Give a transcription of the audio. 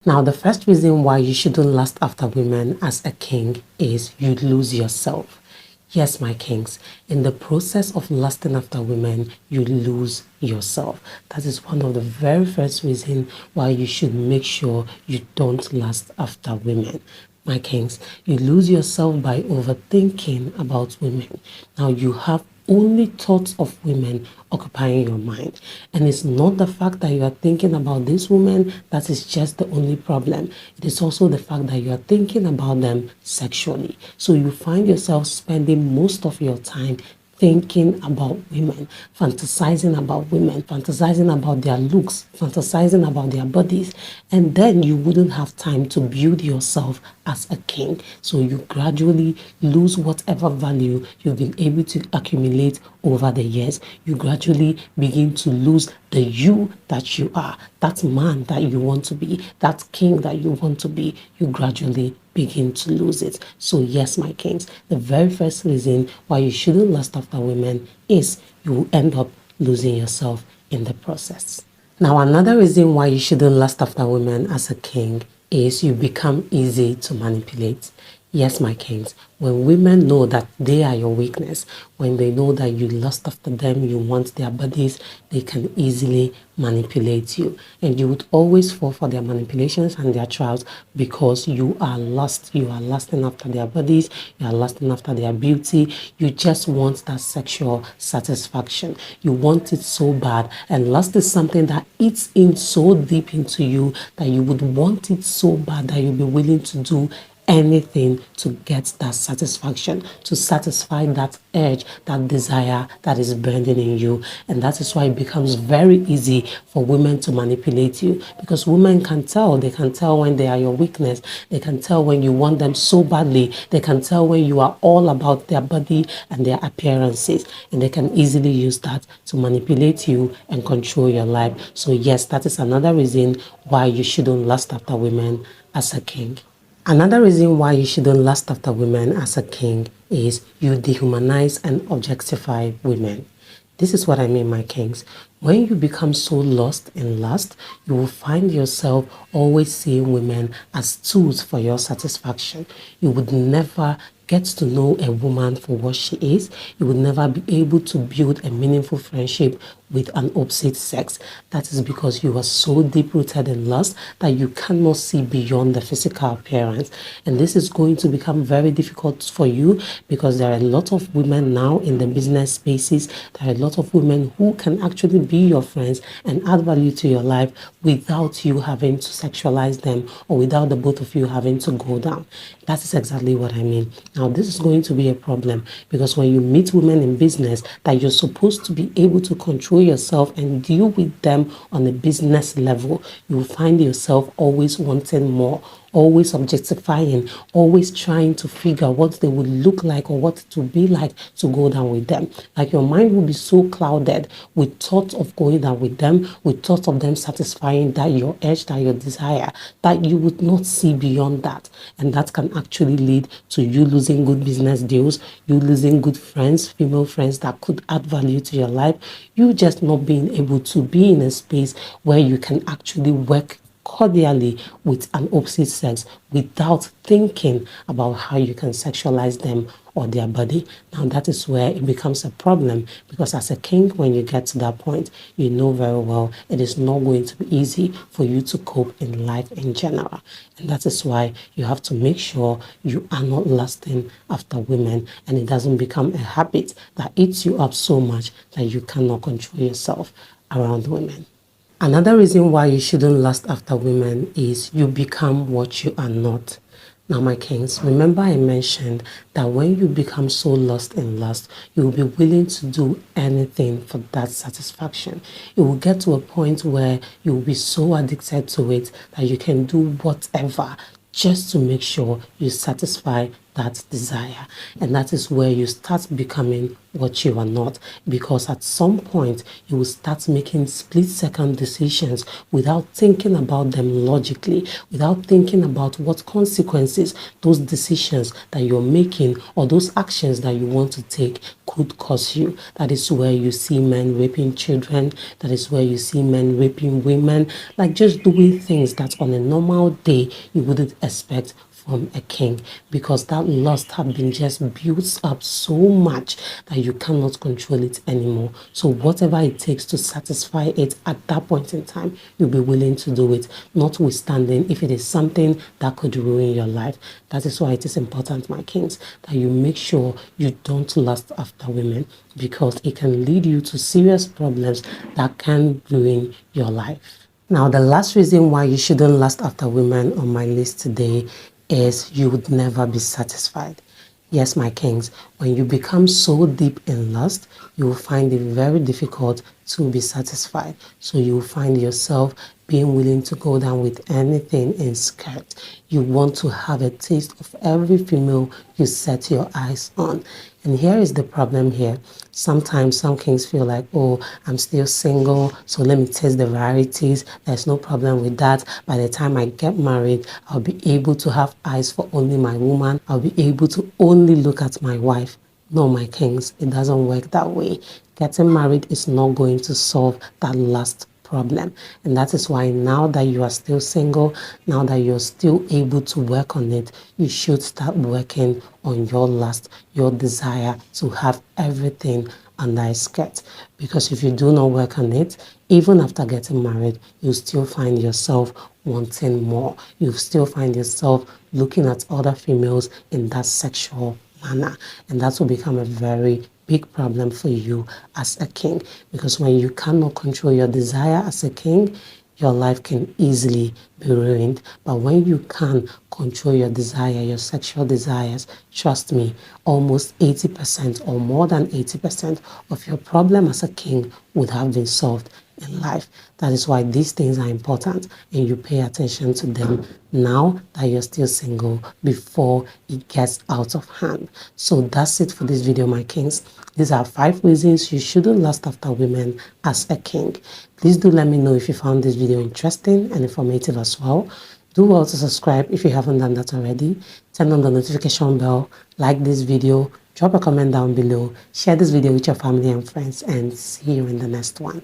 Now, the first reason why you shouldn't lust after women as a king is you lose yourself. Yes, my kings, in the process of lusting after women, you lose yourself. That is one of the very first reasons why you should make sure you don't lust after women. My kings, you lose yourself by overthinking about women. Now, you have only thoughts of women occupying your mind. And it's not the fact that you are thinking about this woman that is just the only problem. It is also the fact that you are thinking about them sexually. So you find yourself spending most of your time thinking about women, fantasizing about their looks, fantasizing about their bodies, and then you wouldn't have time to build yourself as a king. So you gradually lose whatever value you've been able to accumulate over the years. You gradually begin to lose the you that you are, that man that you want to be, that king that you want to be. You gradually begin to lose it. So yes, my kings, the very first reason why you shouldn't lust after women is you will end up losing yourself in the process. Now, another reason why you shouldn't lust after women as a king is you become easy to manipulate. Yes, my kings, when women know that they are your weakness, when they know that you lust after them, you want their bodies, they can easily manipulate you. And you would always fall for their manipulations and their trials because you are lust. You are lusting after their bodies, you are lusting after their beauty. You just want that sexual satisfaction. You want it so bad. And lust is something that eats in so deep into you that you would want it so bad that you'll be willing to do anything to get that satisfaction, to satisfy that urge, that desire that is burning in you. And that is why it becomes very easy for women to manipulate you, because women can tell. They can tell when they are your weakness. They can tell when you want them so badly. They can tell when you are all about their body and their appearances, and they can easily use that to manipulate you and control your life. So yes, that is another reason why you shouldn't lust after women as a king. Another reason why you shouldn't lust after women as a king is you dehumanize and objectify women. This is what I mean, my kings. When you become so lost in lust, you will find yourself always seeing women as tools for your satisfaction. You would never get to know a woman for what she is. You would never be able to build a meaningful friendship with an opposite sex. That is because you are so deep rooted in lust that you cannot see beyond the physical appearance. And this is going to become very difficult for you because there are a lot of women now in the business spaces. There are a lot of women who can actually be your friends and add value to your life without you having to sexualize them or without the both of you having to go down. That is exactly what I mean. Now, this is going to be a problem because when you meet women in business that you're supposed to be able to control yourself and deal with them on a business level, you will find yourself always wanting more, always objectifying, always trying to figure what they would look like or what it would be like to go down with them. Like your mind will be so clouded with thoughts of going down with them, with thoughts of them satisfying that your urge, that your desire, that you would not see beyond that. And that can actually lead to you losing good business deals, you losing good friends, female friends that could add value to your life, you just not being able to be in a space where you can actually work cordially with an opposite sex without thinking about how you can sexualize them or their body. Now that is where it becomes a problem, because as a king, when you get to that point, you know very well it is not going to be easy for you to cope in life in general. And that is why you have to make sure you are not lusting after women and it doesn't become a habit that eats you up so much that you cannot control yourself around women. Another reason why you shouldn't lust after women is you become what you are not. Now, my kings, remember I mentioned that when you become so lost in lust, you will be willing to do anything for that satisfaction. You will get to a point where you will be so addicted to it that you can do whatever just to make sure you satisfy that desire. And that is where you start becoming what you are not, because at some point you will start making split-second decisions without thinking about them logically, without thinking about what consequences those decisions that you're making or those actions that you want to take could cause you. That is where you see men raping children. That is where you see men raping women, like just doing things that on a normal day you wouldn't expect from a king, because that lust have been just built up so much that you cannot control it anymore. So whatever it takes to satisfy it at that point in time, you'll be willing to do it, notwithstanding if it is something that could ruin your life. That is why it is important, my kings, that you make sure you don't lust after women, because it can lead you to serious problems that can ruin your life. Now, the last reason why you shouldn't lust after women on my list today is you would never be satisfied. Yes, my kings, when you become so deep in lust, you will find it very difficult to be satisfied. So you will find yourself being willing to go down with anything in skirt. You want to have a taste of every female you set your eyes on. And here is the problem here. Sometimes some kings feel like, oh, I'm still single, so let me taste the varieties. There's no problem with that. By the time I get married, I'll be able to have eyes for only my woman. I'll be able to only look at my wife. No, my kings, it doesn't work that way. Getting married is not going to solve that last problem. And that is why now that you are still single, now that you're still able to work on it, you should start working on your lust, your desire to have everything under a skirt. Because if you do not work on it, even after getting married, you still find yourself wanting more. You still find yourself looking at other females in that sexual manner. And that will become a very big problem for you as a king, because when you cannot control your desire as a king, your life can easily be ruined. But when you can control your desire, your sexual desires, trust me, almost 80% or more than 80% of your problem as a king would have been solved in life. That is why these things are important, and you pay attention to them now that you're still single before it gets out of hand. So that's it for this video, my kings. These are 5 reasons you shouldn't lust after women as a king. Please do let me know if you found this video interesting and informative as well. Do well to subscribe if you haven't done that already. Turn on the notification bell, like this video, drop a comment down below, share this video with your family and friends, and see you in the next one.